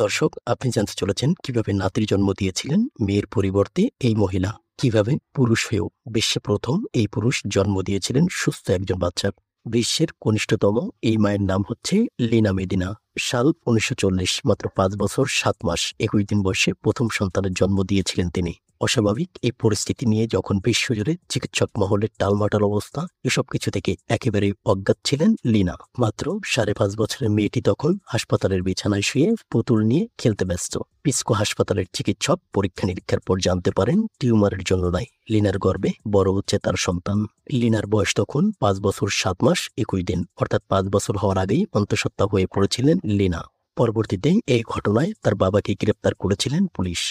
দর্শক, আপনি জানতে চলেছেন কিভাবে নাতির জন্ম দিয়েছিলেন মেয়ের পরিবর্তে এই মহিলা। কিভাবে পুরুষ হয়েও বিশ্বে প্রথম এই পুরুষ জন্ম দিয়েছিলেন সুস্থ একজন বাচ্চার। বিশ্বের কনিষ্ঠতম এই মায়ের নাম হচ্ছে লিনা মেডিনা। সাল 1940, মাত্র 5 বছর 7 মাস 21 দিন বয়সে প্রথম সন্তানের জন্ম দিয়েছিলেন তিনি। অস্বাভাবিক এই পরিস্থিতি নিয়ে যখন বিশ্বজুড়ে চিকিৎসক মহলের টালমাটাল অবস্থা, এসব কিছু থেকে একেবারে অজ্ঞাত ছিলেন লিনা। মাত্র 5.5 বছরের মেয়েটি তখন হাসপাতালের বিছানায় শুয়ে পুতুল নিয়ে খেলতে ব্যস্ত। পিসকো হাসপাতালের চিকিৎসক পরীক্ষা নিরীক্ষার পর জানতে পারেন টিউমারের জন্য নয়, লিনার গর্ভে বড় হচ্ছে তার সন্তান। লিনার বয়স তখন 5 বছর 7 মাস 21 দিন, অর্থাৎ 5 বছর হওয়ার আগেই অন্তঃসত্ত্বা হয়ে পড়েছিলেন লিনা। পরবর্তীতে এই ঘটনায় তার বাবাকে গ্রেপ্তার করেছিলেন পুলিশ।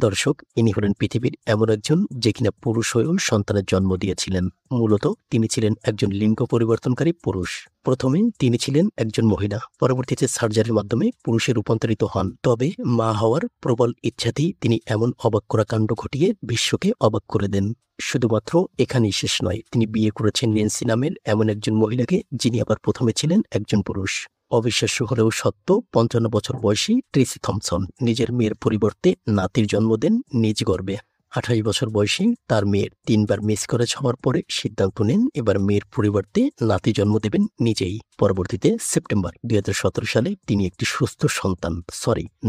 দর্শক, ইনি হলেন পৃথিবীর এমন একজন যে কিনা পুরুষ হয়েও সন্তানের জন্ম দিয়েছিলেন। মূলত তিনি ছিলেন একজন লিঙ্গ পরিবর্তনকারী পুরুষ। প্রথমে তিনি ছিলেন একজন মহিলা, পরবর্তীতে সার্জারির মাধ্যমে পুরুষে রূপান্তরিত হন। তবে মা হওয়ার প্রবল ইচ্ছাতেই তিনি এমন অবাক করা কাণ্ড ঘটিয়ে বিশ্বকে অবাক করে দেন। শুধুমাত্র এখানেই শেষ নয়, তিনি বিয়ে করেছেন ন্যান্সি নামের এমন একজন মহিলাকে, যিনি আবার প্রথমে ছিলেন একজন পুরুষ। অবিশ্বাস্য হলেও সত্য, 55 বছর বয়সী ট্রেসি থমসন নিজের মেয়ের পরিবর্তে নাতির জন্ম দেন নিজ গর্ভে। 28 বছর বয়সী তার মেয়ের 3 বার মিসক্যারেজ হওয়ার পরে সিদ্ধান্ত নেন এবার মেয়ের পরিবর্তে নাতি জন্ম দেবেন নিজেই। পরবর্তীতে সেপ্টেম্বর 2017 সালে তিনি একটি সুস্থ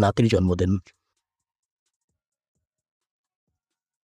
নাতির জন্ম দেন।